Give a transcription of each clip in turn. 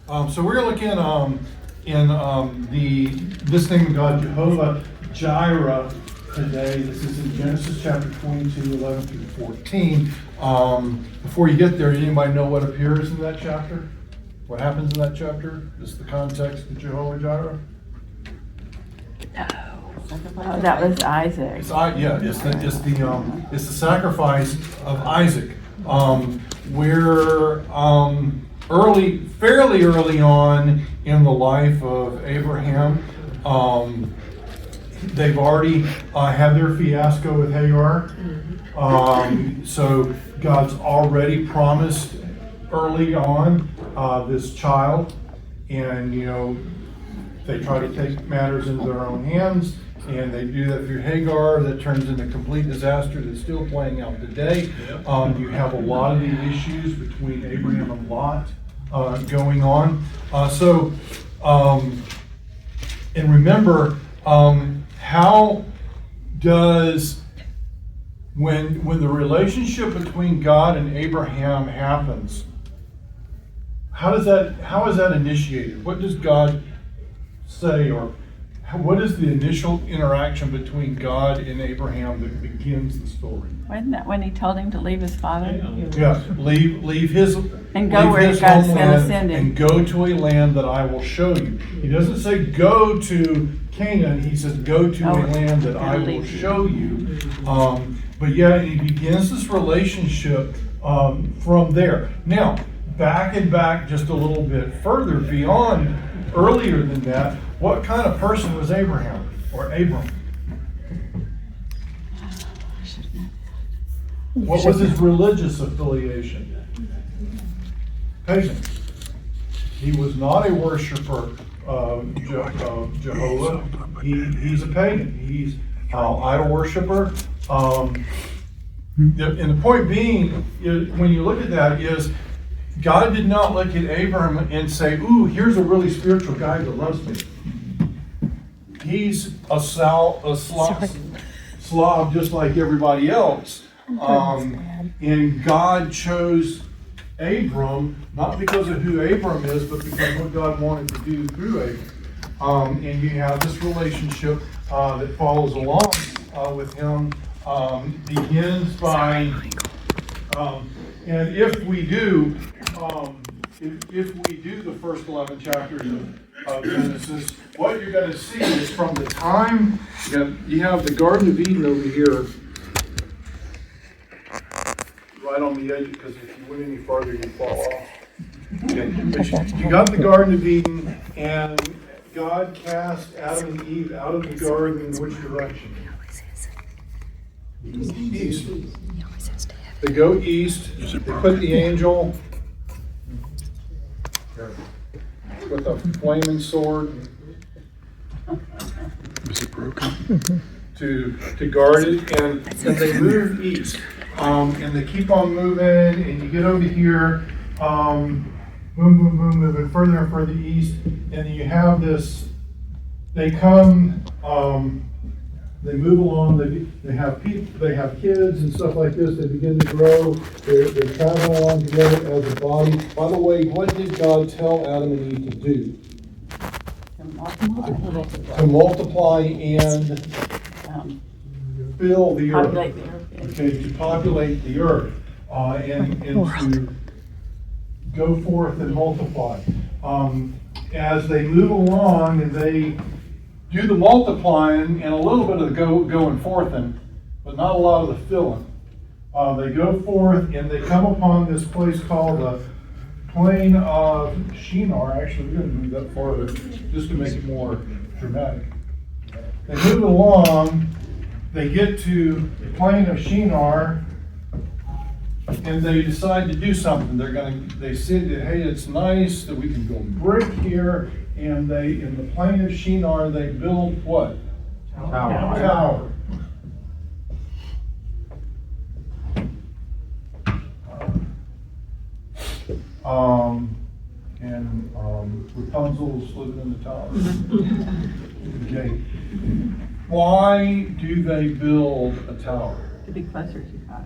So we're going to look in this name of God, Jehovah Jireh, today. This is in Genesis chapter 22, 11 through 14. Before you get there, anybody know what appears in that chapter? What happens in that chapter? Is the context of Jehovah Jireh? Oh, that was Isaac. It's the sacrifice of Isaac, where fairly early on in the life of Abraham, they've already had their fiasco with Hagar. So God's already promised early on this child, and they try to take matters into their own hands. And they do that through Hagar. That turns into complete disaster that's still playing out today. You have a lot of the issues between Abraham and Lot going on. And remember, how does, when the relationship between God and Abraham happens, how is that initiated? What does God say, or what is the initial interaction between God and Abraham that begins the story? Wasn't that when he told him to leave his father? Yeah, leave his and go where God's going to send him, and go to a land that I will show you. He doesn't say go to Canaan. He says go to a land that I will show you. But yeah, he begins this relationship from there. Now, back just a little bit further beyond, earlier than that. What kind of person was Abraham or Abram? What was his religious affiliation? Pagan. He was not a worshiper of Jehovah. He's a pagan. He's an idol worshiper. And the point being, when you look at that, is God did not look at Abraham and say, "Ooh, here's a really spiritual guy that loves me." He's a Slav just like everybody else. And God chose Abram, not because of who Abram is, but because of what God wanted to do through Abram. And you have this relationship that follows along with him, begins by, and if we do the first 11 chapters of Genesis, what you're going to see is from the time you have the Garden of Eden over here, right on the edge, because if you went any farther, you'd fall off. Okay. But you got the Garden of Eden, and God cast Adam and Eve out of the garden in which direction? East. They go east. They put the angel with a flaming sword. Is it broken? To guard it, and they move east, and they keep on moving, and you get over here, moving further and further east, and you have this. They come, they move along. They have people, they have kids and stuff like this. They begin to grow. They travel along together as a body. By the way, what did God tell Adam and Eve to do? To multiply and fill the earth. Okay, to populate the earth, and to go forth and multiply. As they move along and they do the multiplying and a little bit of the going forth, but not a lot of the filling. They go forth and they come upon this place called the plain of Shinar. Actually, we're going to move that farther just to make it more dramatic. They move along, they get to the plain of Shinar, and they decide to do something. They say that, hey, it's nice that we can build brick here, and in the plain of Shinar, they build what? Tower. Rapunzel's living in the tower. Okay. Why do they build a tower? To be closer to God.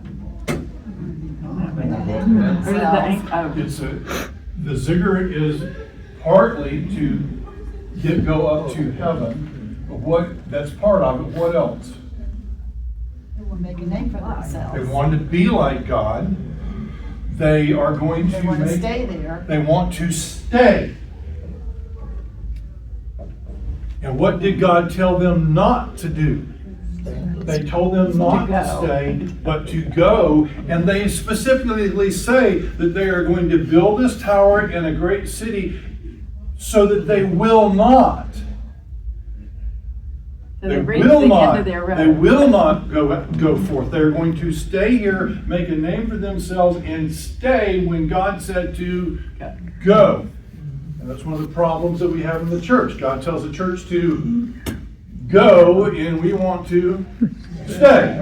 The ziggurat is partly to go up to heaven. But that's part of it. What else? They want to make a name for themselves. They want to be like God. They are going to They want to stay there. They want to stay. And what did God tell them not to do? They told them not to stay, but to go. And they specifically say that they are going to build this tower in a great city so that they will not. So they're reaching into their road. They will not go forth. They're going to stay here, make a name for themselves, and stay when God said to go. And that's one of the problems that we have in the church. God tells the church to go, and we want to stay.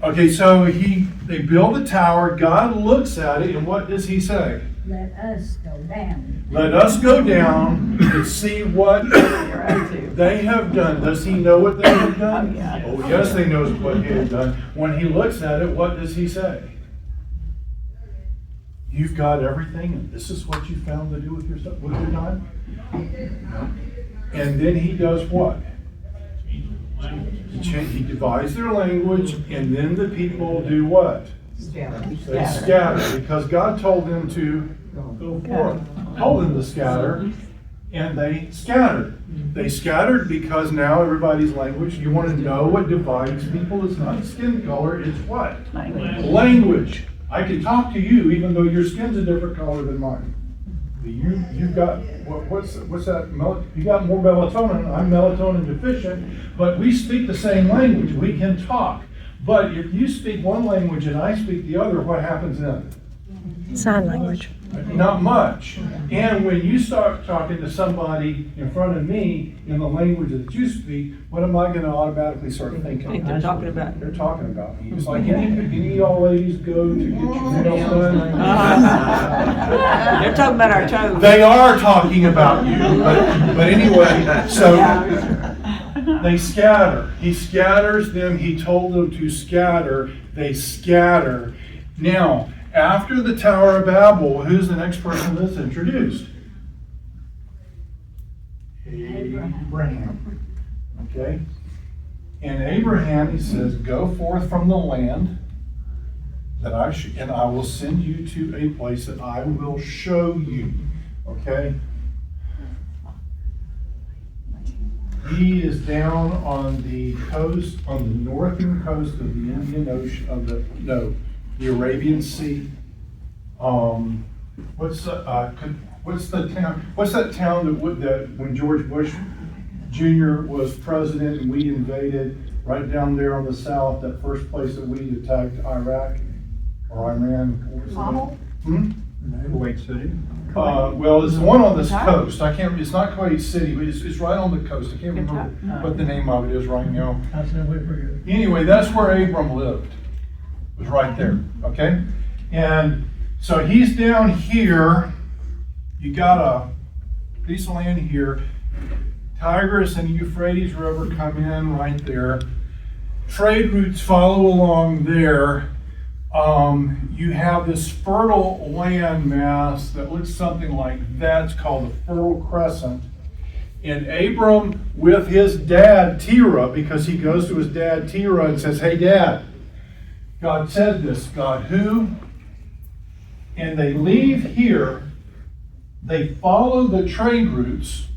Okay. So they build a tower. God looks at it, and what does He say? Let us go down. Let us go down and see what they have done. Does He know what they have done? Oh, yes, He knows what He has done. When He looks at it, what does He say? You've got everything, and this is what you found to do with your time? And then He does what? He divides their language, and then the people do what? They scatter, because God told them to go forth. Told them to scatter, and they scattered. They scattered because now everybody's language, you want to know what divides people, it's not skin color, it's what? Language. I can talk to you even though your skin's a different color than mine. You've got, what's that? You got more melatonin, I'm melatonin deficient, but we speak the same language, we can talk. But if you speak one language and I speak the other, what happens then? Sign language. Not much. And when you start talking to somebody in front of me in the language that you speak, what am I going to automatically start thinking? They're talking about you. They're talking about me. It's like, any of y'all ladies go to get your nails done? They're talking about our toes. They are talking about you. But anyway, so they scatter. He scatters them. He told them to scatter. They scatter. Now, after the Tower of Babel, who's the next person that's introduced? Abraham. Okay? And Abraham, he says, go forth from the land that and I will send you to a place that I will show you. Okay? He is down on the coast, on the northern coast of the Indian Ocean, the Arabian Sea. What's the town? What's that town that when George Bush Jr. was president and we invaded right down there on the south? That first place that we attacked Iraq or Iran. Kuwait City. Well, it's the one on this coast. I can't. It's not Kuwait City, but it's right on the coast. I can't remember what the name of it is right now. Anyway, that's where Abram lived. It was right there. Okay, and so he's down here. You got a piece of land here. Tigris and Euphrates River come in right there. Trade routes follow along there. You have this fertile land mass that looks something like that. It's called the Fertile Crescent. And Abram with his dad Terah, because he goes to his dad Terah and says, hey Dad, God said this. God who? And they leave here. They follow the trade routes,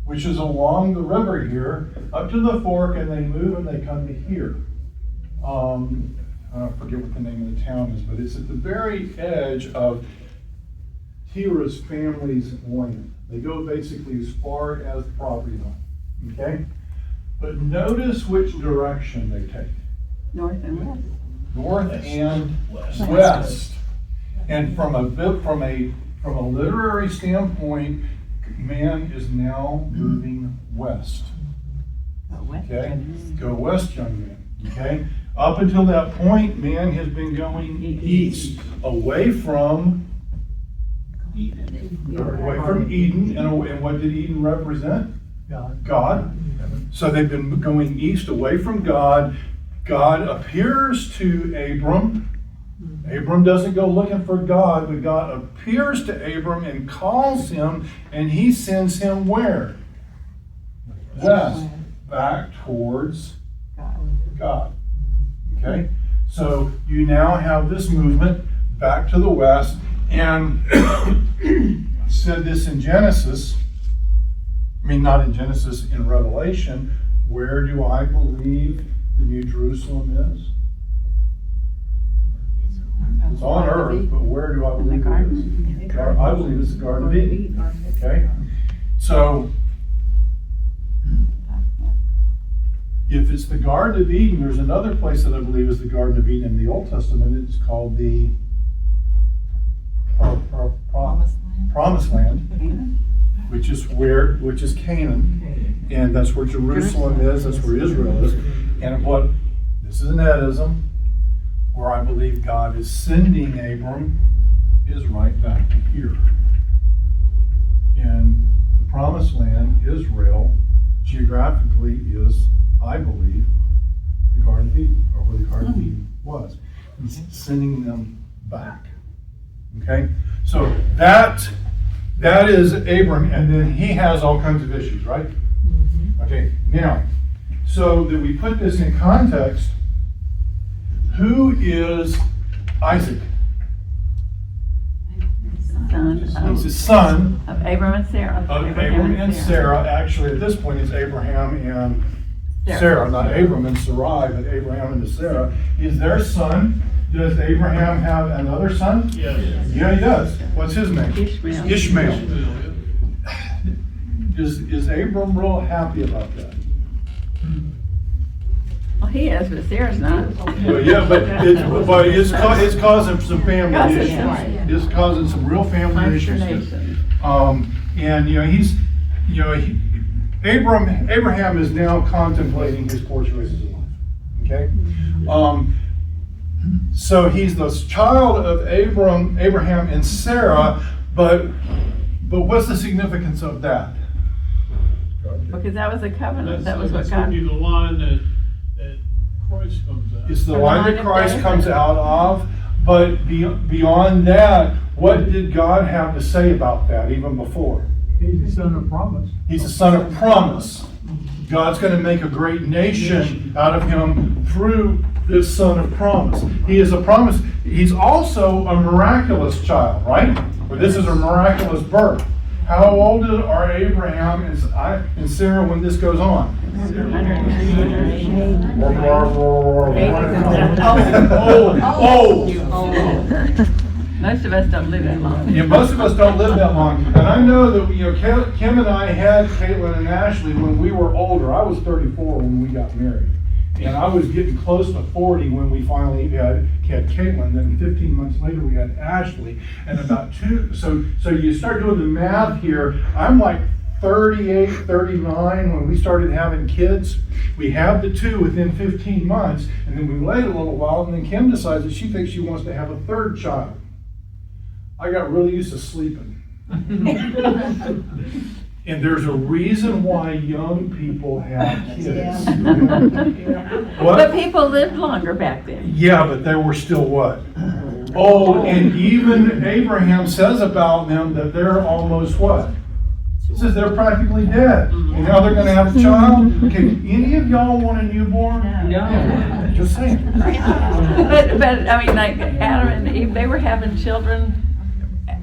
which is along the river here, up to the fork, and they move and they come to here. I forget what the name of the town is, but it's at the very edge of Terah's family's land. They go basically as far as the property line. Okay? But notice which direction they take. North and west. North and west. And from a literary standpoint, man is now moving west. Okay? Go west, young man. Okay? Up until that point, man has been going east, away from Eden. And what did Eden represent? God. So they've been going east, away from God. God appears to Abram Abram doesn't go looking for God, but God appears to Abram and calls him, and he sends him where? West, back towards God. Okay? So you now have this movement back to the west, and I said this in Genesis, not in Genesis, in Revelation. Where do I believe the New Jerusalem is? It's on earth, but where do I believe it is? I believe it's the Garden of Eden. Okay? So, if it's the Garden of Eden, there's another place that I believe is the Garden of Eden in the Old Testament. It's called the Promised Land, which is Canaan, and that's where Jerusalem is. That's where Israel is. And this is an edism, where I believe God is sending Abram is right back to here. And the Promised Land, Israel, geographically is, I believe, the Garden of Eden, or where the Garden of Eden was. He's sending them back. Okay? So that is Abram, and then he has all kinds of issues, right? Okay, now, so that we put this in context, who is Isaac? He's the son of Abram and Sarah. Of Abram and Sarah. Actually, at this point, it's Abraham and Sarah, not Abram and Sarai, but Abraham and Sarah. Is their son. Does Abraham have another son? Yes. Yeah, he does. What's his name? Ishmael. Is Abram real happy about that? Well, he is, but Sarah's not. Well, yeah, but it's causing some family issues. It's causing some real family issues. And Abraham is now contemplating his poor choices in life. Okay. So he's the child of Abraham and Sarah, but what's the significance of that? Because that was a covenant. That was what That's God. going to be the line that Christ comes out. It's the line that Christ comes out of, but beyond that, what did God have to say about that even before? He's the son of promise. He's the son of promise. God's going to make a great nation out of him through this son of promise. He is a promise. He's also a miraculous child, right? Or this is a miraculous birth. How old are Abraham and Sarah when this goes on? Old. Most of us don't live that long. Yeah, most of us don't live that long. And I know that Kim and I had Caitlin and Ashley when we were older. I was 34 when we got married. And I was getting close to 40 when we finally had Caitlin. Then 15 months later we had Ashley. And about so you start doing the math here. I'm like 38, 39 when we started having kids. We have the two within 15 months. And then we wait a little while, and then Kim decides that she thinks she wants to have a third child. I got really used to sleeping. And there's a reason why young people have kids. What? But people lived longer back then. Yeah, but they were still what? Old. And even Abraham says about them that they're almost what? He says they're practically dead. And now they're going to have a child? Okay, any of y'all want a newborn? No. Just saying. But I mean, like Adam and Eve, they were having children.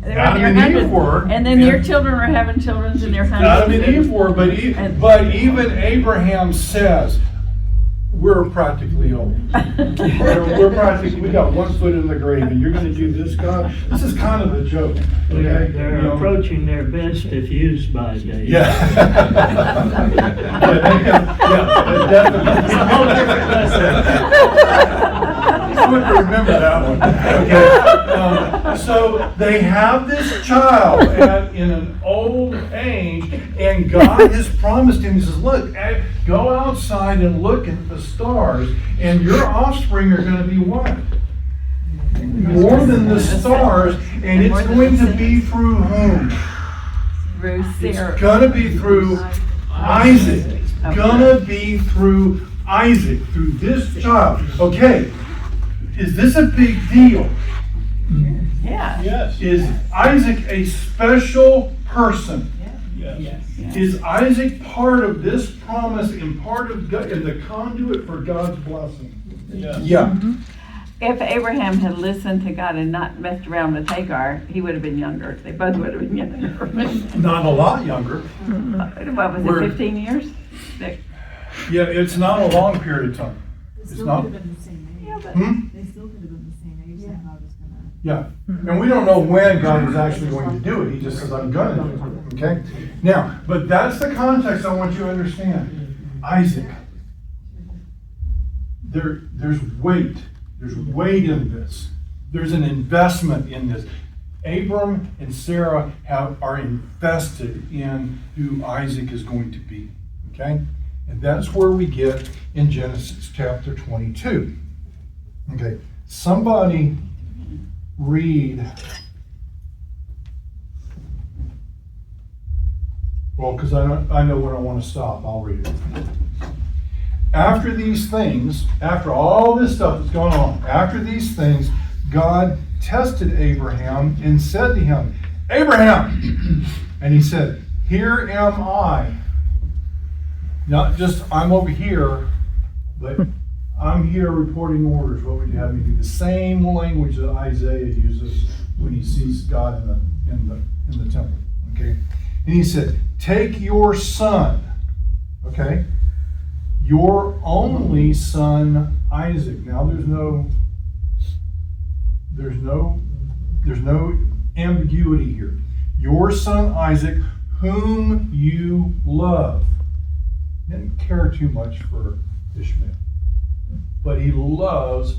They were in Adam their and Eve hundreds, were. and then their children were having children in their hundreds. Adam and Eve were, but even Abraham says, we're practically old. We're practically, we got one foot in the grave, and you're going to do this, God? This is kind of a joke. Okay? They're approaching their best if used by Dave. Yeah. I would remember that one. Okay. So they have this child in an old age, and God has promised him, he says, look, go outside and look at the stars, and your offspring are going to be what? More than the stars, and it's going to be through whom? Through Sarah. It's going to be through Isaac. It's going to be through Isaac, through this child. Okay, is this a big deal? Yeah. Yes. Is Isaac a special person? Yes. Is Isaac part of this promise and part of God, and the conduit for God's blessing? Yes. Yeah. If Abraham had listened to God and not messed around with Hagar, he would have been younger. They both would have been younger. Not a lot younger. What was We're- it, 15 years? They- Yeah, it's not a long period of time. They It's still not. could have been the same age. Yeah, but Hmm? They still could have been the same age, so God was gonna. Yeah, and we don't know when God was actually going to do it. He just says, I'm gonna do it, okay? Now, but that's the context I want you to understand. Isaac. There's weight. There's weight in this. There's an investment in this. Abram and Sarah are invested in who Isaac is going to be, okay? And that's where we get in Genesis chapter 22. Okay, somebody read, well, because I know when I want to stop, I'll read it. After these things, after all this stuff that's going on, after these things, God tested Abraham and said to him, Abraham! And he said, here am I. Not just, I'm over here, but I'm here reporting orders. What would you have me do? The same language that Isaiah uses when he sees God in the temple. Okay? And he said, take your son, okay? Your only son, Isaac. Now there's no ambiguity here. Your son Isaac, whom you love. Didn't care too much for Ishmael, but he loves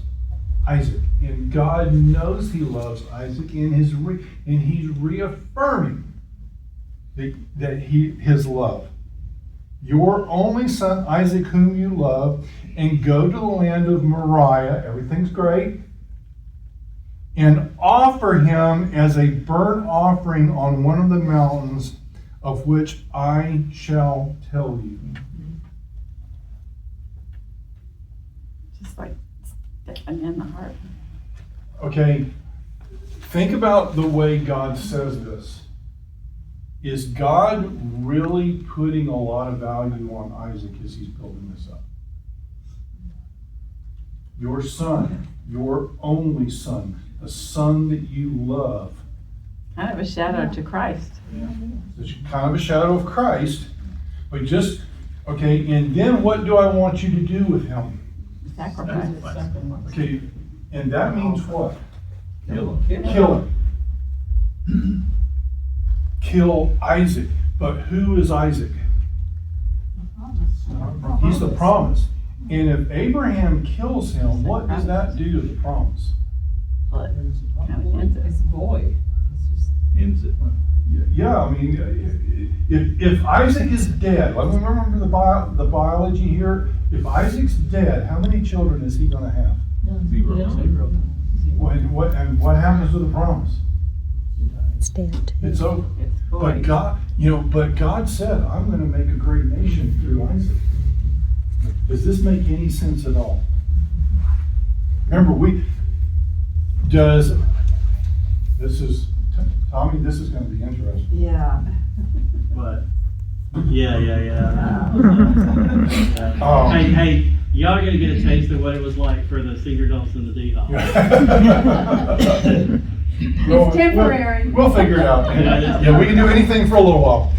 Isaac, and God knows he loves Isaac, and he's reaffirming his love. Your only son Isaac, whom you love, and go to the land of Moriah. Everything's great. And offer him as a burnt offering on one of the mountains of which I shall tell you. just like sticking in the heart. Okay, think about the way God says this. Is God really putting a lot of value on Isaac as he's building this up? Your son, your only son, the son that you love. Kind of a shadow to Christ. It's kind of a shadow of Christ, but just, okay, and then what do I want you to do with him? Sacrifice. Okay, and that means what? Kill him. Kill him. Kill Isaac. But who is Isaac? He's the promise. And if Abraham kills him, what does that do to the promise? Well, it kind of ends it. It's void. It's just. Ends it. Yeah, I mean, if Isaac is dead, let me remember the biology here. If Isaac's dead, how many children is he going to have? Zero. What happens to the promise? It's dead. It's over. It's But void. God said, I'm going to make a great nation through Isaac. Does this make any sense at all? Remember, Tommy, this is going to be interesting. Yeah. But, yeah. Oh. Hey, y'all are gonna get a taste of what it was like for the senior adults in the D-Hall. It's temporary. We'll figure it out. Yeah. Yeah, we can do anything for a little while.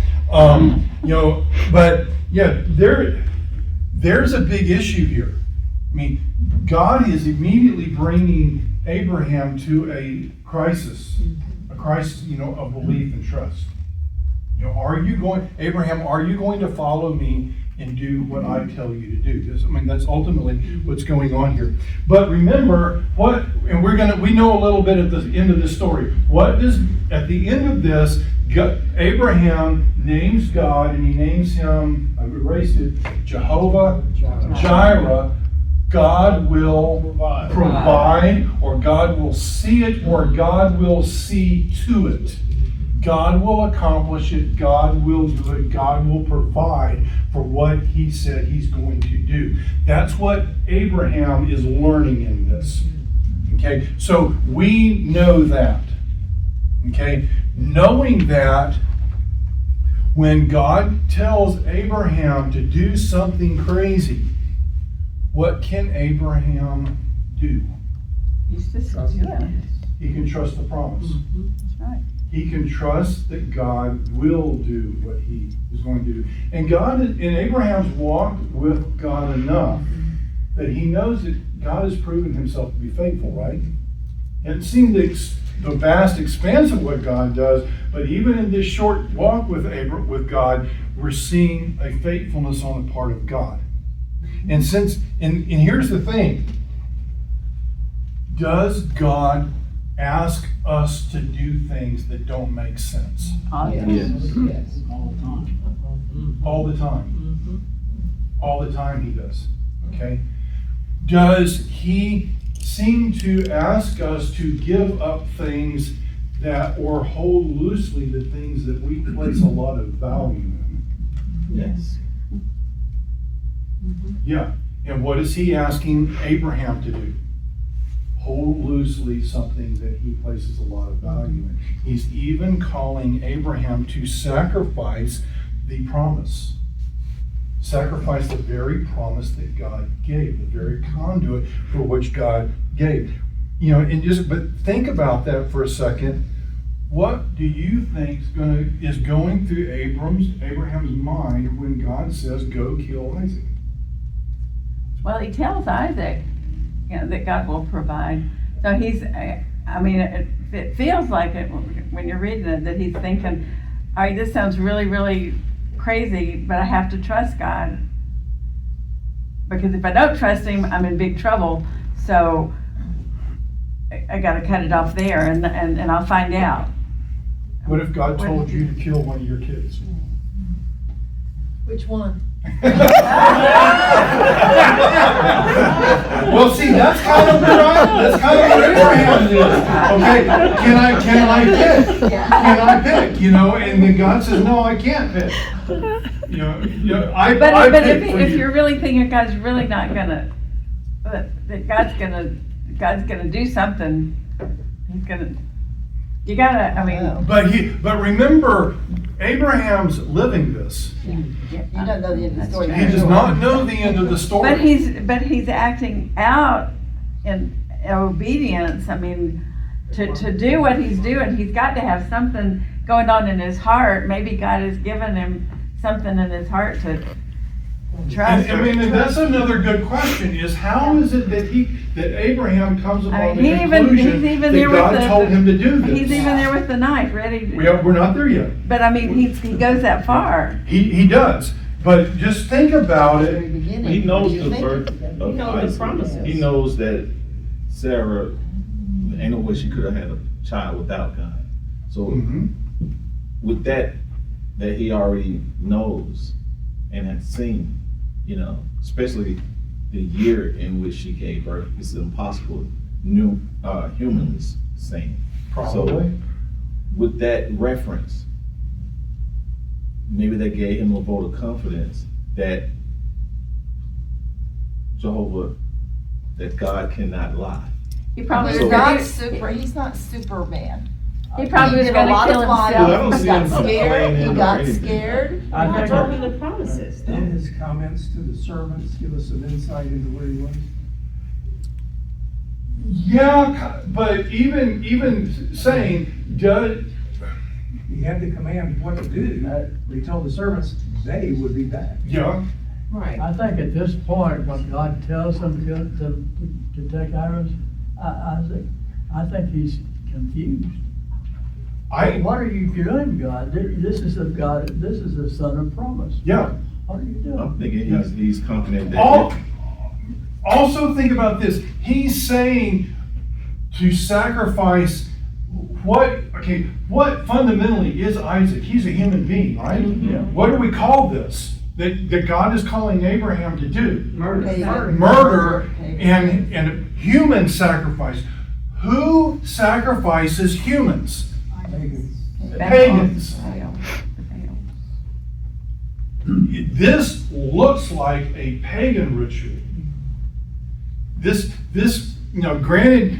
But yeah, there's a big issue here. I mean, God is immediately bringing Abraham to a crisis, of belief and trust. Abraham, are you going to follow me and do what I tell you to do? That's ultimately what's going on here. But remember, we know a little bit at the end of this story. At the end of this, Abraham names God, and he names him, I've erased it, Jehovah Jireh. God will provide, or God will see it, or God will see to it. God will accomplish it. God will do it. God will provide for what he said he's going to do. That's what Abraham is learning in this. Okay, so we know that. Okay, knowing that when God tells Abraham to do something crazy, what can Abraham do? He's just doing He can trust the promise. it. That's right. He can trust that God will do what he is going to do. And Abraham's walked with God enough that he knows that God has proven himself to be faithful, right? And seeing the vast expanse of what God does, but even in this short walk with God, we're seeing a faithfulness on the part of God. And here's the thing. Does God ask us to do things that don't make sense? Yes. All the time. All the time he does. Okay? Does he seem to ask us to give up things or hold loosely the things that we place a lot of value in? Yes. Yeah. And what is he asking Abraham to do? Hold loosely something that he places a lot of value in. He's even calling Abraham to sacrifice the promise. Sacrifice the very promise that God gave, the very conduit for which God gave. But think about that for a second. What do you think is going through Abraham's mind when God says, "Go kill Isaac"? Well, he tells Isaac, that God will provide. So it feels like it when you're reading it that he's thinking, all right, this sounds really, really crazy, but I have to trust God. Because if I don't trust him, I'm in big trouble. So I got to cut it off there and I'll find out. What if God told you to kill one of your kids? Which one? Well, see, that's kind of what Abraham is. Okay, can I pick? Can I pick? And then God says, "No, I can't pick." I But pick for if you. you're really thinking God's really not gonna, that God's gonna do something, he's gonna. You gotta. But remember, Abraham's living this. You don't know the end of the story. He does not know the end of the story. But he's acting out in obedience. To do what he's doing, he's got to have something going on in his heart. Maybe God has given him something in his heart to trust. And that's another good question: is how is it that Abraham comes upon the he's conclusion even that there God with told him to do this? He's even there with the knife, ready. We're not there yet. But he goes that far. He does. But just think about Very it. beginning. He knows What do you the think? birth of Isaac. He knows that Sarah, ain't no way she could have had a child without God. So Mhm. with that he already knows and has seen, especially the year in which she gave birth, it's impossible, humanly saying. Probably. So with that reference, maybe that gave him a vote of confidence that that God cannot lie. He probably He's was not gonna, he's not Superman. he probably was did a gonna lot kill of fighting. himself. Well, I don't He see got him scared. He complaining or got anything. scared. I think told me the promises. in his comments to the servants, give us some insight into where he was. Yeah, but even saying, He had the command what to do, but he told the servants they would be back. yeah, Right. I think at this point, when God tells him to take Isaac, I think he's confused. What are you doing, God? This is the son of promise. yeah. What are you doing? I'm thinking he's confident that Also think about this. He's saying to sacrifice what fundamentally is Isaac? He's a human being, right? Yeah. What do we call this? That God is calling Abraham to do? Murder. Murder and human sacrifice. Who sacrifices humans? Pagans. This looks like a pagan ritual. This, granted,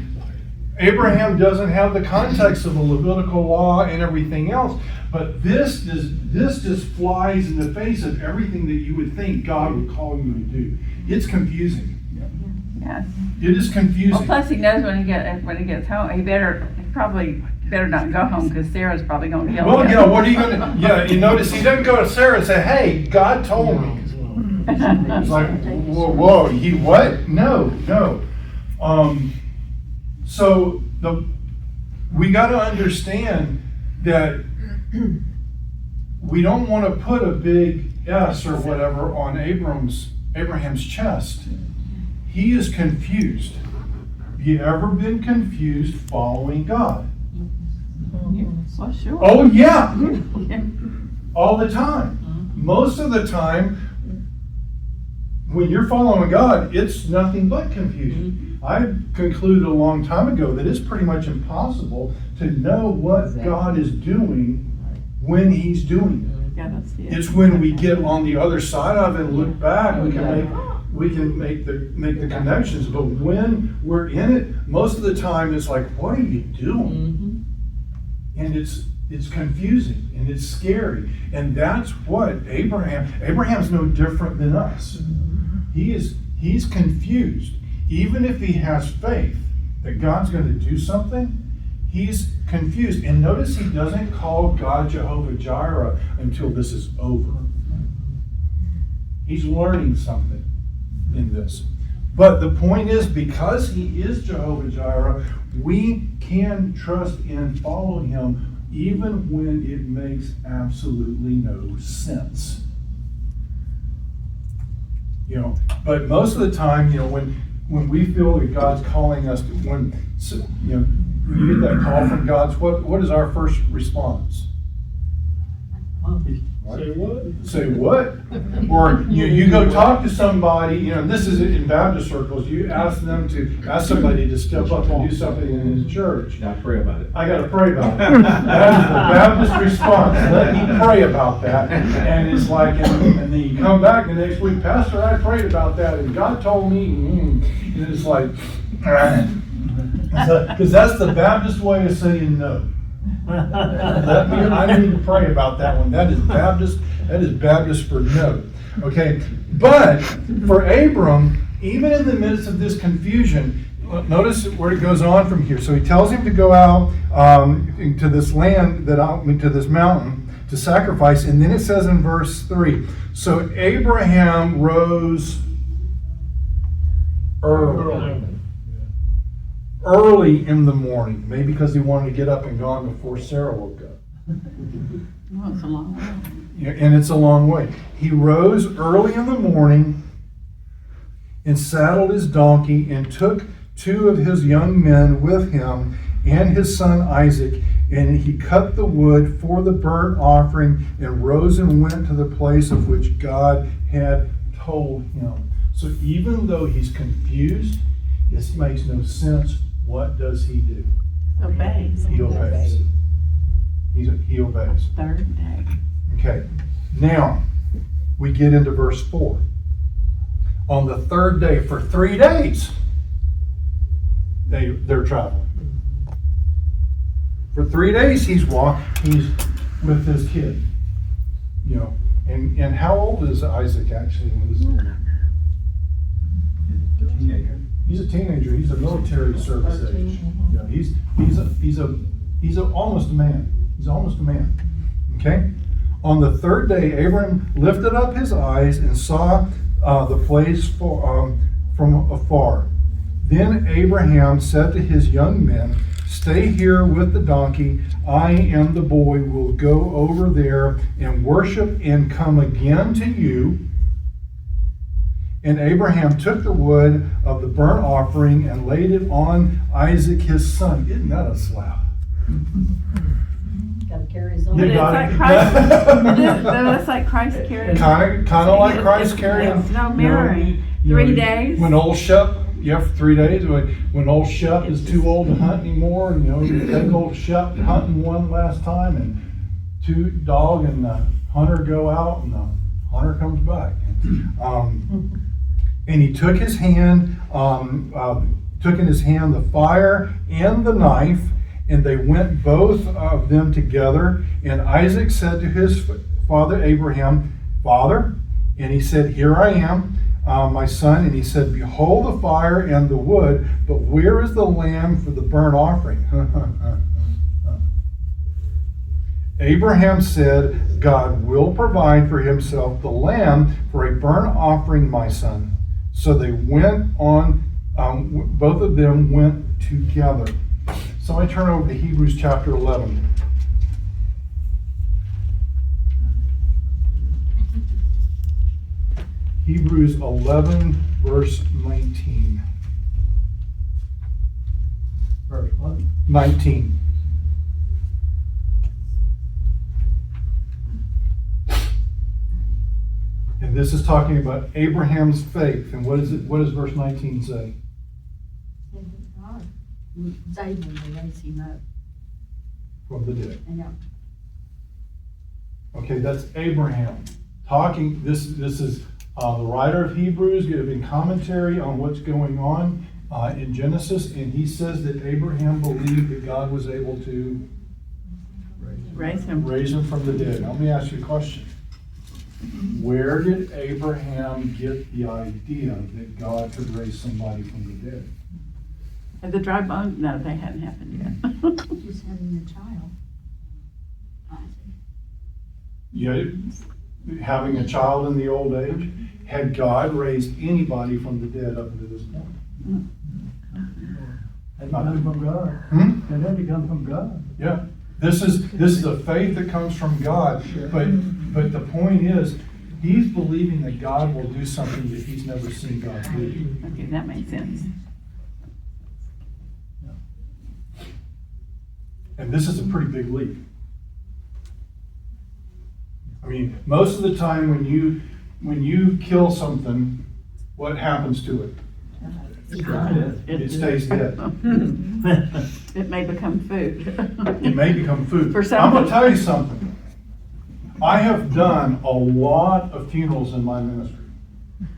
Abraham doesn't have the context of the Levitical law and everything else, but this just flies in the face of everything that you would think God would call you to do. It's confusing. Yes. It is confusing. Well, plus he knows when he gets home, he probably better not go home because Sarah's probably going to kill him. Well, yeah, what are you going to, yeah, you notice he doesn't go to Sarah and say, hey, God told me. It's like, whoa, he what? No. So we got to understand that we don't want to put a big S or whatever on Abraham's chest. He is confused. Have you ever been confused following God? Well, sure. Oh, yeah. All the time. Most of the time, when you're following God, it's nothing but confusion. I concluded a long time ago that it's pretty much impossible to know what God is doing when He's doing it. Yeah, that's it. It's when we get on the other side of it and look back, we can make the connections. But when we're in it, most of the time it's like, what are you doing? And it's confusing and it's scary. And that's what Abraham's no different than us. He's confused. Even if he has faith that God's going to do something, he's confused. And notice he doesn't call God Jehovah Jireh until this is over. He's learning something in this. But the point is, because he is Jehovah Jireh, we can trust and follow him even when it makes absolutely no sense. But most of the time, when we feel that God's calling us, when you get that call from God, what is our first response? Say what? Say what? Or you go talk to somebody, this is in Baptist circles, you ask somebody to step up and do something in his church. Now pray about it. I gotta pray about it. That is the Baptist response. Let me pray about that. And it's like, and then you come back the next week, Pastor, I prayed about that and God told me, and it's like, because that's the Baptist way of saying no. I need to pray about that one. That is Baptist for no. Okay, but for Abram, even in the midst of this confusion, notice where it goes on from here. So he tells him to go out to this land, to this mountain, to sacrifice. And then it says in verse 3, so Abraham rose early in the morning, maybe because he wanted to get up and gone before Sarah woke up. Well, it's a long way. And it's a long way. He rose early in the morning and saddled his donkey and took 2 of his young men with him and his son Isaac, and he cut the wood for the burnt offering and rose and went to the place of which God had told him. So even though he's confused, this makes no sense, what does he do? Obeys. He obeys. He obeys. Third day. Okay, now we get into verse 4. On the third day, for 3 days, they're traveling. For 3 days he's with his kid. And how old is Isaac actually when this is going on? He's a teenager. He's a military service age. He's almost a man. He's almost a man. Okay. On the third day, Abram lifted up his eyes and saw the place from afar. Then Abraham said to his young men, "Stay here with the donkey. I and the boy will go over there and worship and come again to you." And Abraham took the wood of the burnt offering and laid it on Isaac his son. Isn't that a slap? Gotta carry his own. But You it's got like it. Christ. That's like Christ carrying. Kind of like Christ carrying. It's no mirroring. 3 days. When old Shep, for 3 days. When old Shep is too old to hunt anymore, you take old Shep hunting one last time, and dog and the hunter go out, and the hunter comes back. And he took his hand, took in his hand the fire and the knife, and they went both of them together. And Isaac said to his father Abraham, Father, and he said, Here I am, my son. And he said, Behold the fire and the wood, but where is the lamb for the burnt offering? Abraham said, God will provide for himself the lamb for a burnt offering, my son. So they went on, both of them went together. So I turn over to Hebrews chapter 11. Hebrews 11, verse 19. Verse what? 19. And this is talking about Abraham's faith. And what is it? What does verse 19 say? God was able to raise him up. From the dead. And Okay, that's Abraham talking. This is the writer of Hebrews giving commentary on what's going on in Genesis, and he says that Abraham believed that God was able to Raise him. raise him from the dead. Now, let me ask you a question. Where did Abraham get the idea that God could raise somebody from the dead? The dry bones, no, they hadn't happened yet. just having a child. Having a child in the old age, had God raised anybody from the dead up to this point? Had to come from God. Hmm? It had to come from God. Yeah. This is a faith that comes from God. But the point is, he's believing that God will do something that he's never seen God do. Okay, that makes sense. And this is a pretty big leap. I mean, most of the time when you kill something, what happens to it? It stays dead. It may become food. It may become food. For some I'm going to people. tell you something. I have done a lot of funerals in my ministry.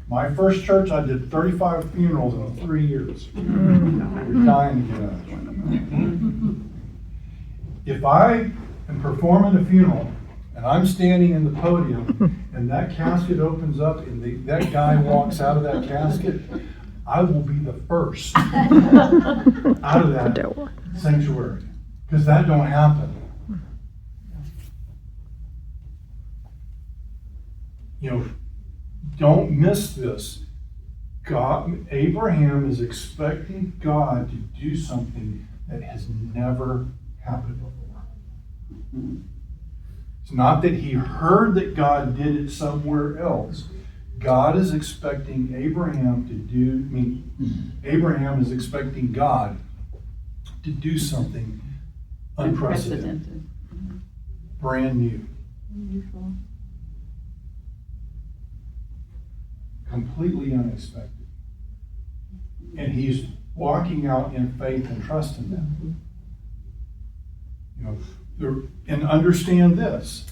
My first church, I did 35 funerals in 3 years. We're dying to get out of here. If I am performing a funeral and I'm standing in the podium and that casket opens up and that guy walks out of that casket, I will be the first out of that sanctuary, because that don't happen. Don't miss this. Abraham is expecting God to do something that has never happened before. It's not that he heard that God did it somewhere else. God is expecting Abraham to do, Abraham is expecting God to do something unprecedented, brand new, completely unexpected. And he's walking out in faith and trust in that. And understand this.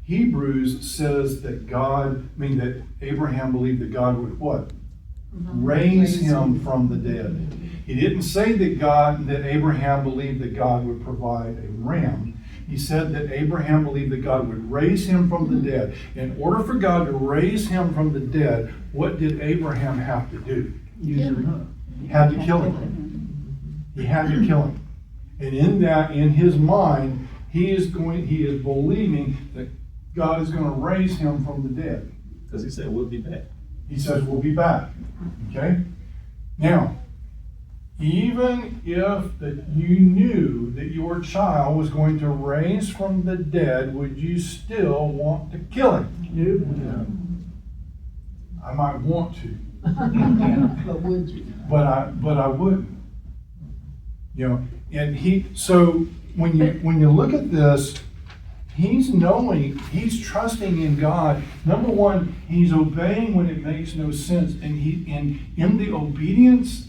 Hebrews says that that Abraham believed that God would what? Raise him from the dead. He didn't say that Abraham believed that God would provide a ram. He said that Abraham believed that God would raise him from the dead. In order for God to raise him from the dead, what did Abraham have to do? He had to kill him. He had to kill him. And in his mind, he is believing that God is going to raise him from the dead. Because he said, we'll be back. He says, we'll be back. Okay? Now, even if that you knew that your child was going to raise from the dead, would you still want to kill him? I might want to. But would you? But I wouldn't. And so when you look at this, he's trusting in God. Number one, he's obeying when it makes no sense. And in the obedience,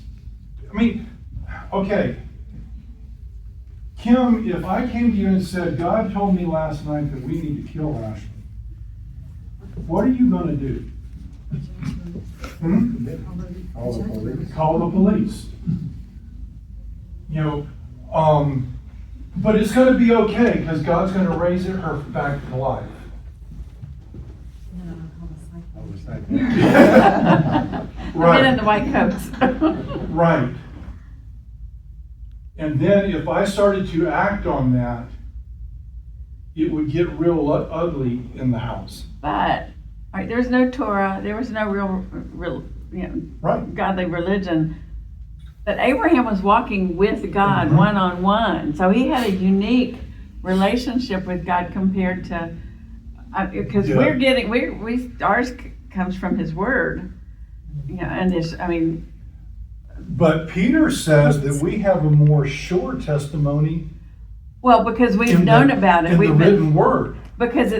okay. Kim, if I came to you and said, God told me last night that we need to kill Ashley, what are you going to do? Call the police. You know, but it's gonna be okay, because God's gonna raise her back to life. Men in the white coats. Right. And then if I started to act on that, it would get real ugly in the house. But, all right, there's no Torah, there was no real, Right. godly religion. But Abraham was walking with God one-on-one, so he had a unique relationship with God compared to, because we're getting, ours comes from His Word, and this, But Peter says that we have a more sure testimony well, because we've known about it, in the we've written been, word. because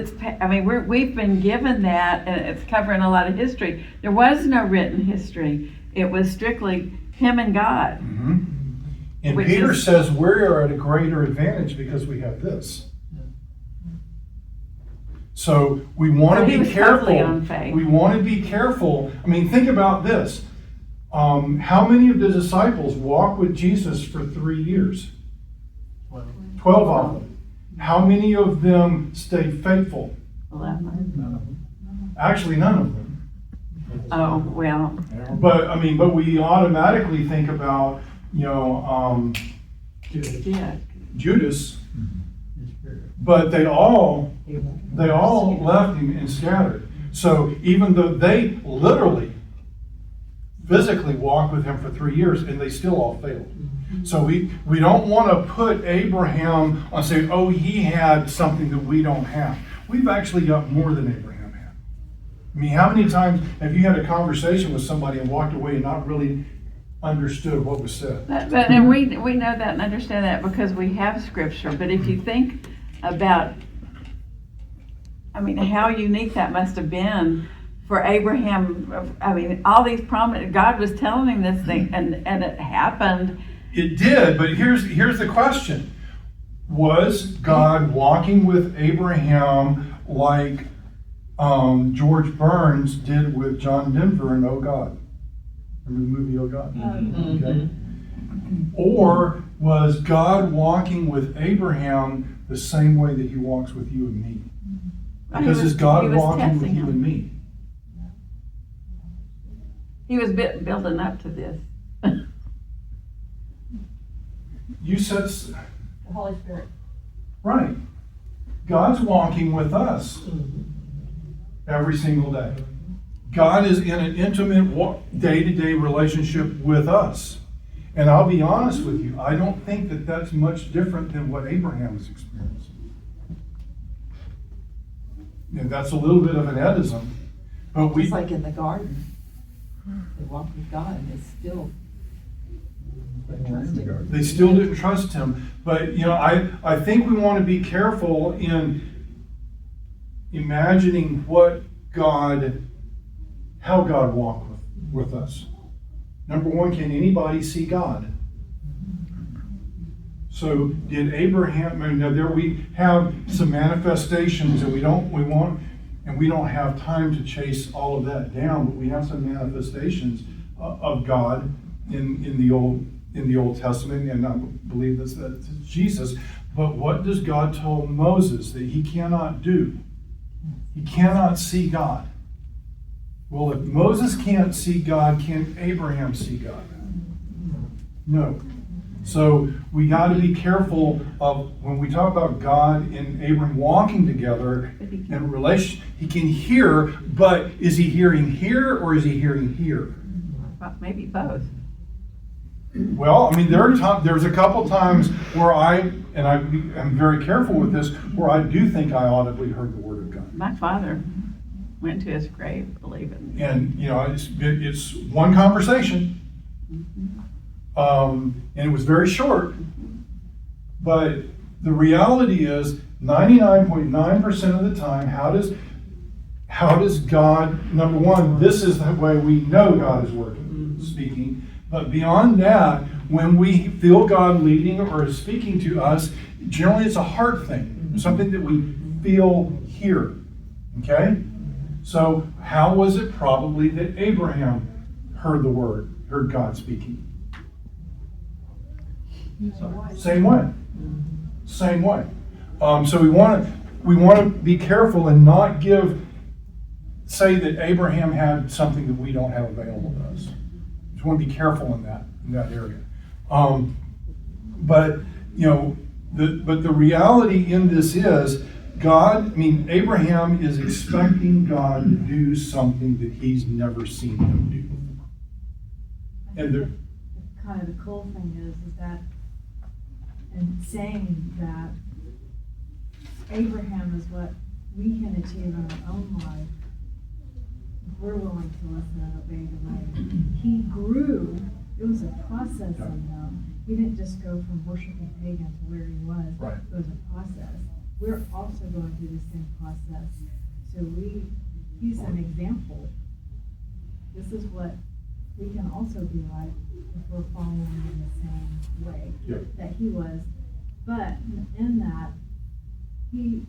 we've been given that, and it's covering a lot of history. There was no written history; it was strictly him and God. And Which Peter is- says we are at a greater advantage because we have this. So we want So to he be was totally careful. on faith. We want to be careful. Think about this. How many of the disciples walked with Jesus for 3 years? 12 of them. How many of them stayed faithful? 11. Actually, none of them. Oh, well, But we automatically think about, yeah. Judas. But they all left him and scattered. So even though they literally, physically walked with him for 3 years, and they still all failed. So we don't want to put Abraham on saying, oh, he had something that we don't have. We've actually got more than Abraham had. How many times have you had a conversation with somebody and walked away and not really understood what was said? And we know that and understand that because we have scripture. But if you think about, how unique that must have been for Abraham. All these promises, God was telling him this thing, and it happened. It did, but here's the question. Was God walking with Abraham like George Burns did with John Denver in Oh God? Remember the movie Oh God? Okay. Or was God walking with Abraham the same way that He walks with you and me? Because is God walking with you and me? He was building up to this. You said, The Holy Spirit. right. God's walking with us every single day. God is in an intimate day-to-day relationship with us. And I'll be honest with you, I don't think that that's much different than what Abraham was experiencing. And that's a little bit of an edism. But It's like in the garden. They walked with God and they still trusted. they still didn't trust Him. But, I think we want to be careful in imagining how God walked with us. Number one, can anybody see God? So did Abraham? Now there we have some manifestations, and we don't have time to chase all of that down. But we have some manifestations of God in the Old Testament, and I believe that's Jesus. But what does God tell Moses that he cannot do? He cannot see God. Well, if Moses can't see God, can Abraham see God? No. So we got to be careful of when we talk about God and Abraham walking together in relation. He can hear, but is he hearing here or is he hearing here? Well, maybe both. Well, there's a couple times where I'm very careful with this, where I do think I audibly heard the word of God. My father went to his grave believing. And it's one conversation, and it was very short. But the reality is, 99.9% of the time, how does God? Number one, this is the way we know God is working, speaking. But beyond that, when we feel God leading or speaking to us, generally it's a heart thing, something that we feel here. Okay. So how was it probably that Abraham heard the word, heard God speaking? Same way. Same way. So we want to be careful and not say that Abraham had something that we don't have available to us. Just want to be careful in that area. But the reality in this is Abraham is expecting God to do something that he's never seen him do before. And kind of the cool thing is that, and saying that Abraham is what we can achieve in our own life if we're willing to listen and obey the way. He grew. It was a process in him. He didn't just go from worshiping pagan to where he was. Right. It was a process. We're also going through the same process. So he's an example. This is what we can also be like if we're following in the same way that he was. But in that, he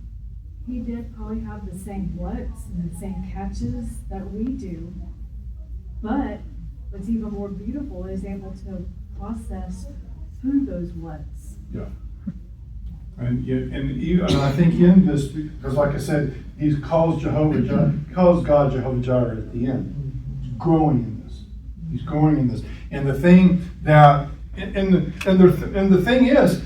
did probably have the same whats and the same catches that we do. But what's even more beautiful is able to process through those whats. yeah. And I think in this, because like I said, he calls God Jehovah Jireh at the end. He's growing in this. He's growing in this. And the thing that, and the thing is,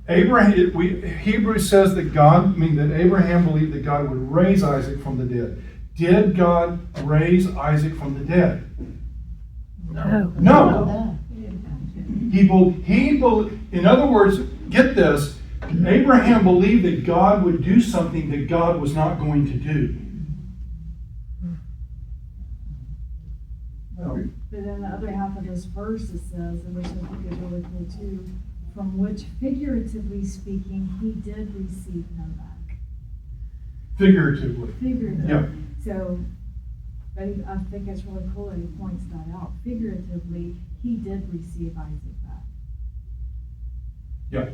Hebrews says that that Abraham believed that God would raise Isaac from the dead. Did God raise Isaac from the dead? No. In other words, get this, Abraham believed that God would do something that God was not going to do. No. But in the other half of this verse it says, and which I think is really cool too, from which figuratively speaking, he did receive him back. Figuratively. Yeah. So, but I think it's really cool that he points that out. Figuratively, he did receive Isaac back. Yeah.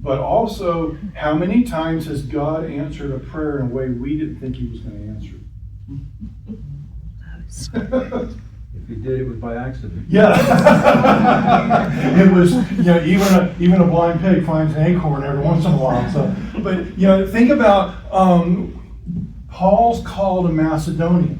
But also, how many times has God answered a prayer in a way we didn't think he was going to answer? If he did, it was by accident. Yeah. It was, even a blind pig finds an acorn every once in a while. So, but, think about Paul's call to Macedonia.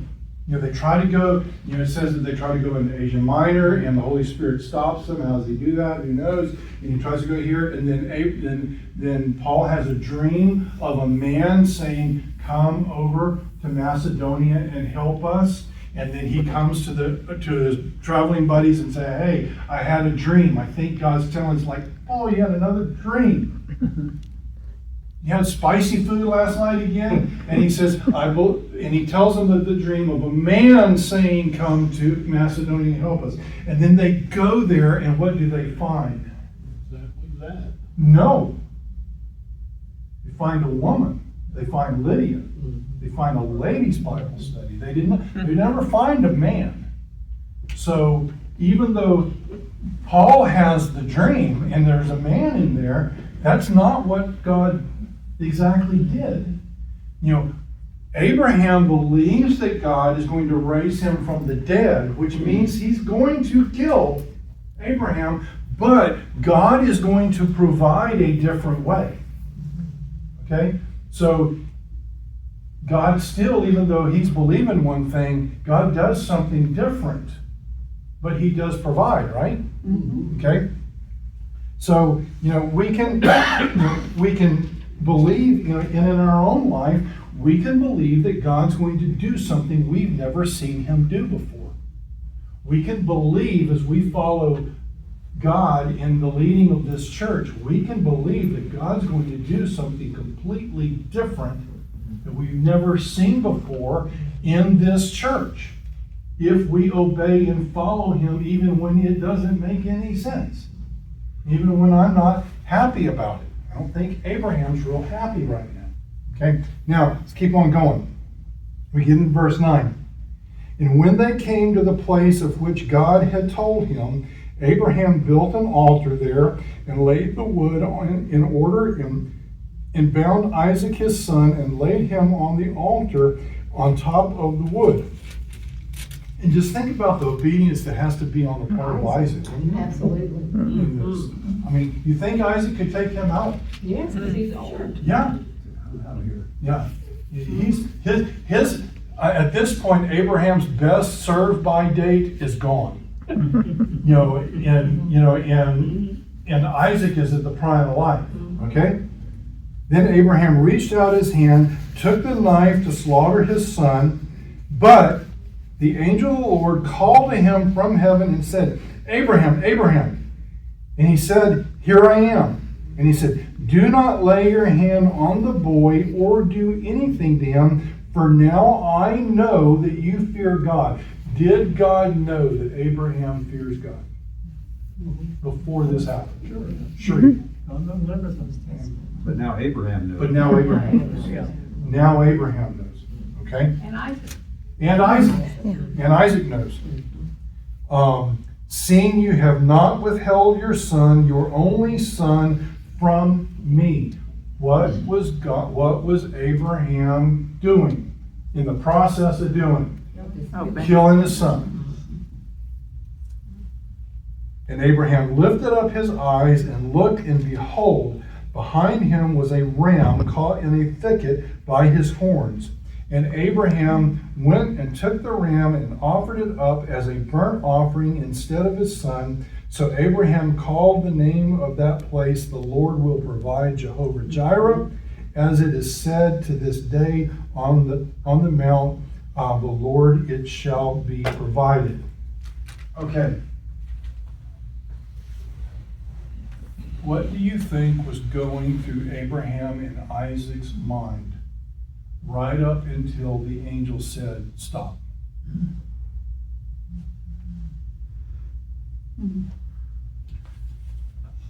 They try to go, it says that they try to go into Asia Minor, and the Holy Spirit stops them. How does he do that? Who knows? And he tries to go here, and then Paul has a dream of a man saying, come over to Macedonia and help us. And then he comes to his traveling buddies and say, hey, I had a dream. I think God's telling us, like, oh, you had another dream. You had spicy food last night again? And he says, and he tells them the dream of a man saying, come to Macedonia and help us. And then they go there, and what do they find? Exactly that. No. They find a woman. They find Lydia. They find a ladies' Bible study. They never find a man. So even though Paul has the dream and there's a man in there, that's not what God exactly did. Abraham believes that God is going to raise him from the dead, which means he's going to kill Abraham, but God is going to provide a different way. Okay? So God still, even though he's believing one thing, God does something different. But he does provide, right? Mm-hmm. Okay? So, we can believe, in our own life, we can believe that God's going to do something we've never seen him do before. We can believe, as we follow God in the leading of this church, we can believe that God's going to do something completely different that we've never seen before in this church, if we obey and follow him even when it doesn't make any sense, even when I'm not happy about it. I don't think Abraham's real happy right now. Okay, now let's keep on going. We get in verse 9. And when they came to the place of which God had told him, Abraham built an altar there and laid the wood in order and bound Isaac his son and laid him on the altar on top of the wood. And just think about the obedience that has to be on the part of Isaac. Absolutely. in this. I mean, you think Isaac could take him out? Yes, because he's old. Yeah. Yeah. At this point, Abraham's best served by date is gone. And Isaac is at the prime of life. Okay? Then Abraham reached out his hand, took the knife to slaughter his son, but the angel of the Lord called to him from heaven and said, Abraham, Abraham. And he said, Here I am. And he said, Do not lay your hand on the boy or do anything to him, for now I know that you fear God. Did God know that Abraham fears God before this happened? Sure. He did. But now Abraham knows. But now Abraham knows. Now Abraham knows. Okay? And Isaac. And Isaac. And Isaac knows. Seeing you have not withheld your son, your only son, from me. What was Abraham doing? In the process of doing? Killing his son. And Abraham lifted up his eyes and looked, and behold, behind him was a ram caught in a thicket by his horns. And Abraham went and took the ram and offered it up as a burnt offering instead of his son. So Abraham called the name of that place, The Lord will provide, Jehovah Jireh, as it is said to this day on the mount, the Lord it shall be provided. Okay. What do you think was going through Abraham and Isaac's mind right up until the angel said, stop?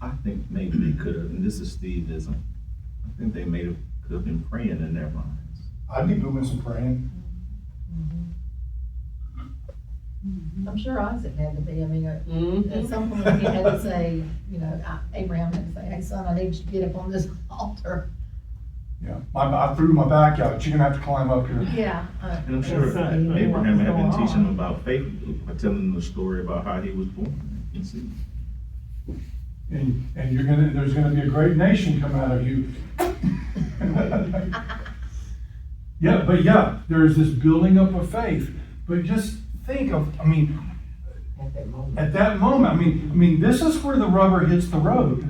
I think maybe they could have, and this is Steveism, I think they could have been praying in their minds. I'd be doing some praying. I'm sure Isaac had to be. I mean, at some point he had to say, Abraham had to say, hey son, I need you to get up on this altar. Yeah, I threw my back out. You're gonna have to climb up here. Yeah. And I'm sure Abraham had been teaching them about faith by telling them the story about how he was born. You see. And there's gonna be a great nation come out of you. There's this building up of faith. But just think of, at that moment, this is where the rubber hits the road.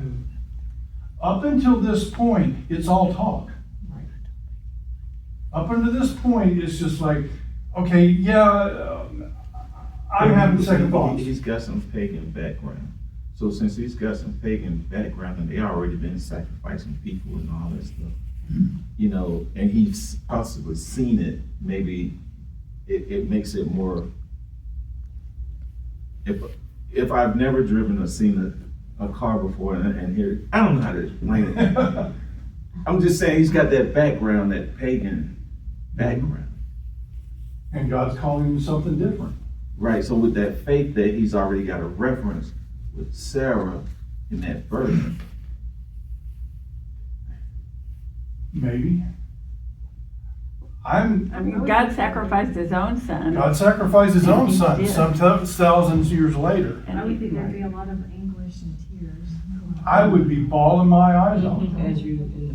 Up until this point, it's all talk. Up until this point, it's just like, okay, I'm having second thoughts. He's got some pagan background. So since he's got some pagan background and they already been sacrificing people and all that stuff, and he's possibly seen it, maybe it makes it more. If I've never driven or seen a car before and here, I don't know how to explain it. I'm just saying he's got that background, that pagan background. And God's calling him something different. Right, so with that faith that he's already got a reference with Sarah in that birth. Maybe. God sacrificed his own son. God sacrificed his own son Yeah. some thousands of years later. And I would think there'd be a lot of anguish and tears. I would be bawling my eyes out.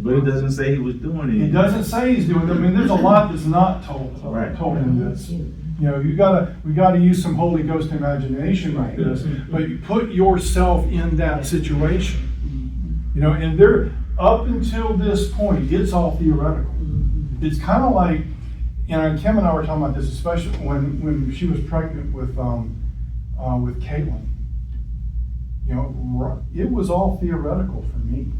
But it doesn't say he was doing it. It doesn't say he's doing it. There's a lot that's not told in this. We gotta use some Holy Ghost imagination with this. But you put yourself in that situation. And they're up until this point, it's all theoretical. It's kind of like, Kim and I were talking about this, especially when she was pregnant with Caitlin. It was all theoretical for me.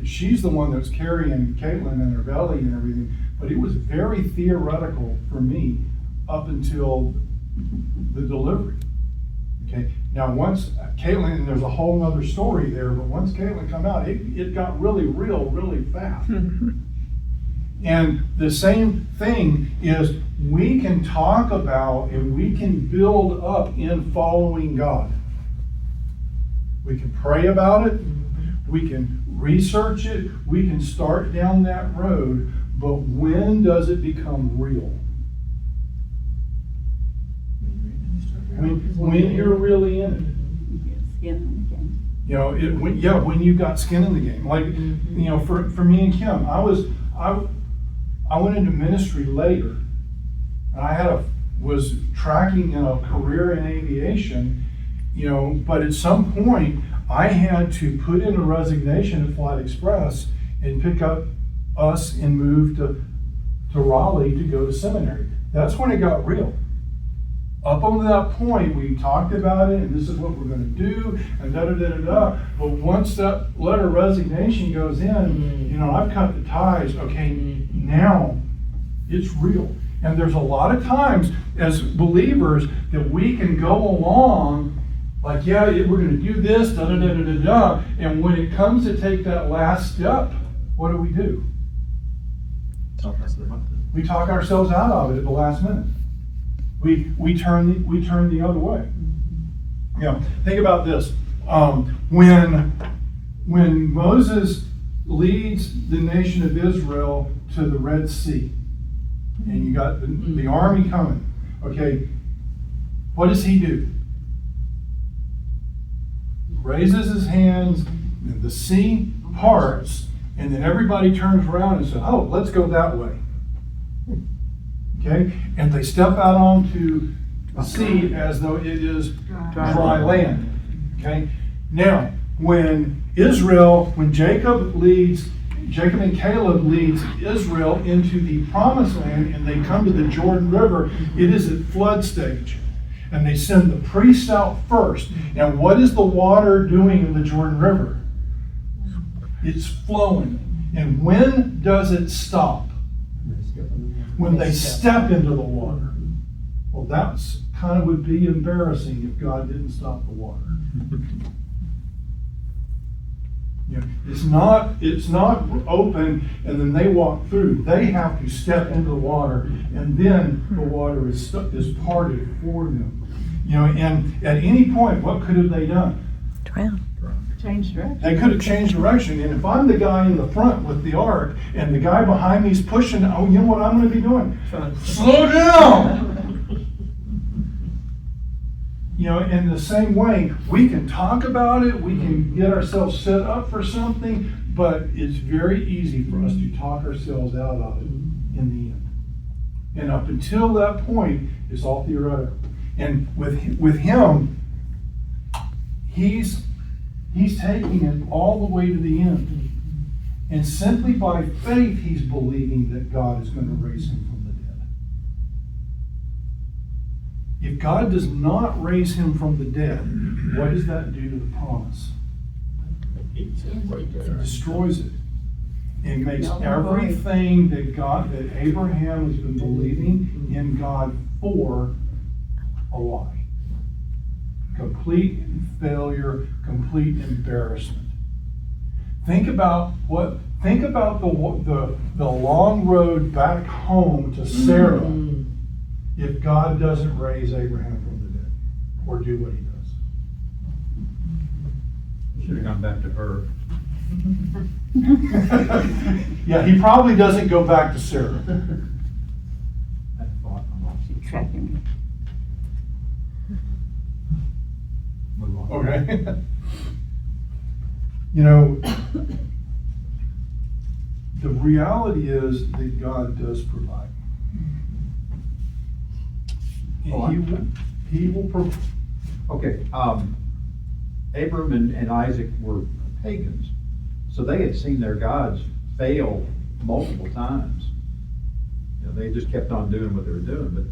She's the one that was carrying Caitlin in her belly and everything, but it was very theoretical for me up until the delivery. Okay. Now once Caitlin, and there's a whole other story there, but once Caitlin come out, it got really real, really fast. And the same thing is we can talk about and we can build up in following God. We can pray about it. We can research it. We can start down that road. But when does it become real? when you're really in it. You get skin in the game. You know, when you got skin in the game. Like, you know, for me and Kim, I went into ministry later, and I was tracking in a career in aviation, you know, but at some point I had to put in a resignation at Flight Express and pick up us and move to Raleigh to go to seminary. That's when it got real. Up until that point, we talked about it, and this is what we're going to do, and da-da-da-da-da. But once that letter of resignation goes in, you know, I've cut the ties. Okay, now it's real. And there's a lot of times as believers that we can go along like, yeah, we're going to do this, da-da-da-da-da-da. And when it comes to take that last step, what do? We talk ourselves out of it at the last minute. We turn the other way. You know, think about this. When Moses leads the nation of Israel to the Red Sea, and you got the army coming, okay, what does he do? Raises his hands, and the sea parts, and then everybody turns around and says, oh, let's go that way. Okay? And they step out onto the sea as though it is dry land. Okay? Now, when Jacob and Caleb leads Israel into the promised land and they come to the Jordan River, it is at flood stage. And they send the priests out first. And what is the water doing in the Jordan River? It's flowing. And when does it stop? When they step into the water. Well, that's kind of would be embarrassing if God didn't stop the water. You know, it's not open and then they walk through. They have to step into the water, and then the water is parted for them. You know, and at any point, what could have they done? Drown. Change direction. They could have changed direction. And if I'm the guy in the front with the ark and the guy behind me is pushing, oh, you know what I'm going to be doing? Slow down! You know, in the same way, we can talk about it, we can get ourselves set up for something, but it's very easy for us to talk ourselves out of it in the end. And up until that point, it's all theoretical. And with him, he's taking it all the way to the end. And simply by faith, he's believing that God is going to raise him from the dead. If God does not raise him from the dead, what does that do to the promise? It destroys it. It makes everything that Abraham has been believing in God for a lie. Complete failure, complete embarrassment. Think about the long road back home to Sarah if God doesn't raise Abraham from the dead or do what he does. Should have gone back to her. Yeah, he probably doesn't go back to Sarah. That thought, I'm lost. She's tracking me. Move on. Okay. You know, the reality is that God does provide. And he will provide. Okay, Abram and Isaac were pagans, so they had seen their gods fail multiple times. You know, they just kept on doing what they were doing, but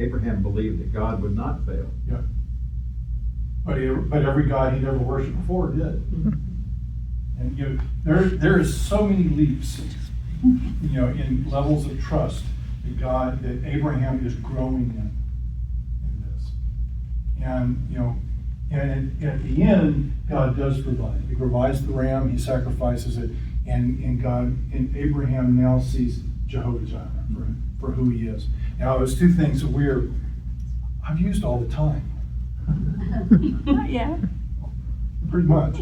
Abraham believed that God would not fail. Yeah. But every god he'd ever worshipped before did. And you know, there is so many leaps, you know, in levels of trust that Abraham is growing in this. And you know, and at the end, God does provide. He provides the ram, he sacrifices it, and Abraham now sees Jehovah Jireh for who he is. Now, there's two things that I've used all the time. Yeah. Pretty much.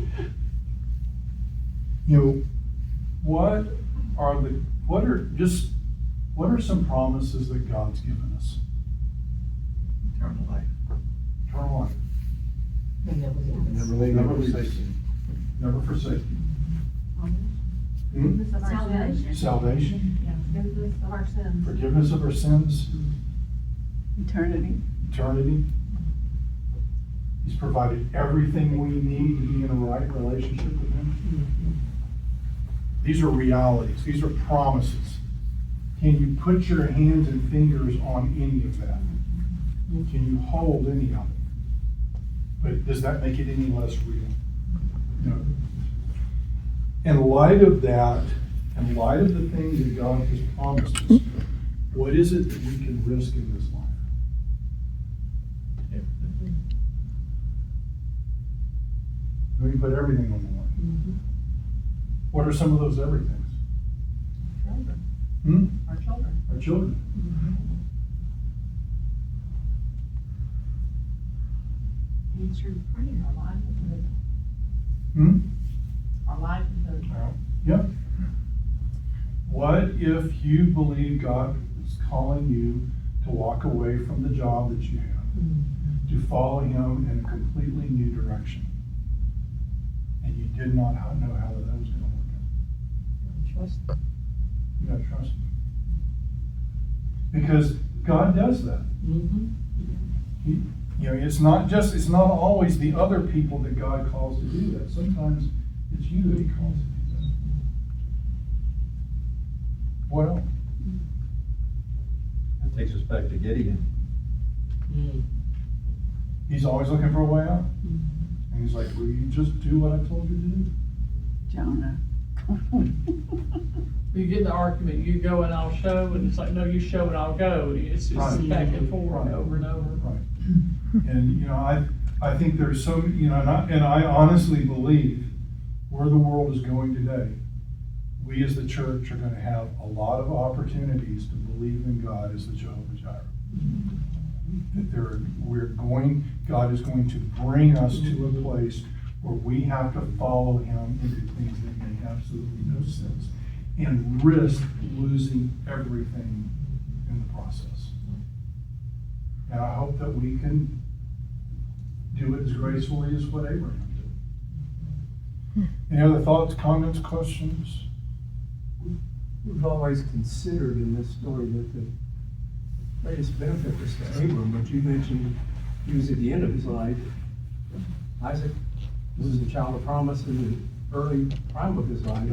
You know, what are some promises that God's given us? Eternal life. eternal life. And never leave us. Never leave, never forsake you. Never forsake you. Hmm? Forgiveness of our sins. Salvation, Yeah, forgiveness of our sins. forgiveness of our sins, Eternity. eternity. He's provided everything we need to be in a right relationship with Him. These are realities. These are promises. Can you put your hands and fingers on any of that? Can you hold any of it? But does that make it any less real? No. In light of that, in light of the things that God has promised us, what is it that we can risk in this life? We can put everything on the line. What are some of those everythings? Children. Hmm? Our children. Our children. Answered prayer, our livelihood. Hmm? Our livelihood. Yeah. What if you believe God is calling you to walk away from the job that you have, to follow Him in a completely new direction, and you did not know how that was going to work out? Trust. You got to trust Him. Because God does that. He, you know, it's not always the other people that God calls to do that. Sometimes it's you that He calls to do that. What else? That takes us back to Gideon. He's always looking for a way out. And He's like, will you just do what I told you to do? Jonah. You get in the argument, you go and I'll show, and it's like, no, you show and I'll go. It's just Right. back and forth, Right. over and over. Right. And, you know, I think there's so, you know, and I honestly believe where the world is going today, we as the church are going to have a lot of opportunities to believe in God as the Jehovah Jireh. That God is going to bring us to a place where we have to follow Him into things that make absolutely no sense and risk losing everything in the process. And I hope that we can do it as gracefully as what Abraham did. Any other thoughts, comments, questions? We've always considered in this story that the greatest benefit was to Abram, but you mentioned he was at the end of his life. Isaac was the child of promise in the early prime of his life.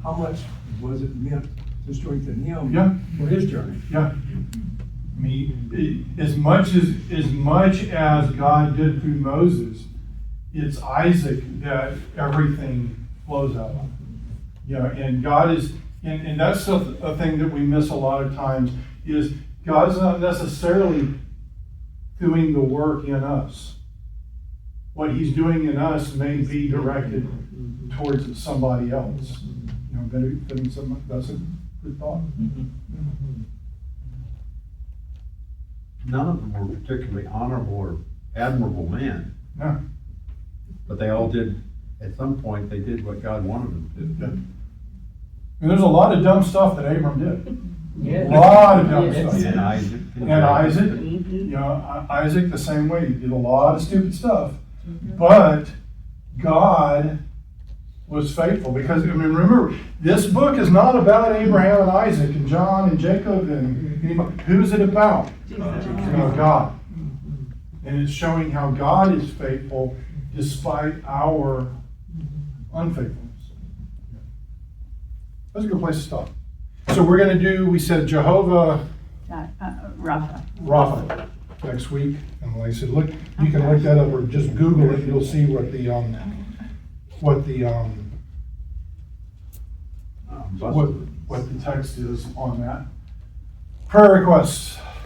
How much was it meant to strengthen him for his journey? Yeah. I mean, as much as God did through Moses, it's Isaac that everything flows out of. You know, and God is, and that's a thing that we miss a lot of times, is God's not necessarily doing the work in us. What He's doing in us may be directed towards somebody else. You know, benefiting someone. That's a good thought. None of them were particularly honorable or admirable men, No. but they all did, at some point, they did what God wanted them to do. And there's a lot of dumb stuff that Abram did. Yeah. A lot of dumb stuff. And Isaac. And Isaac, you know, Isaac the same way. He did a lot of stupid stuff. But God was faithful. Because, I mean, remember, this book is not about Abraham and Isaac and John and Jacob and anybody. Who's it about? God. And it's showing how God is faithful despite our unfaithfulness. That's a good place to stop. So we're going to do, we said Jehovah Rapha. next week. And like I said, look, you can look that up or just Google it. You'll see what the text is on that. Prayer requests.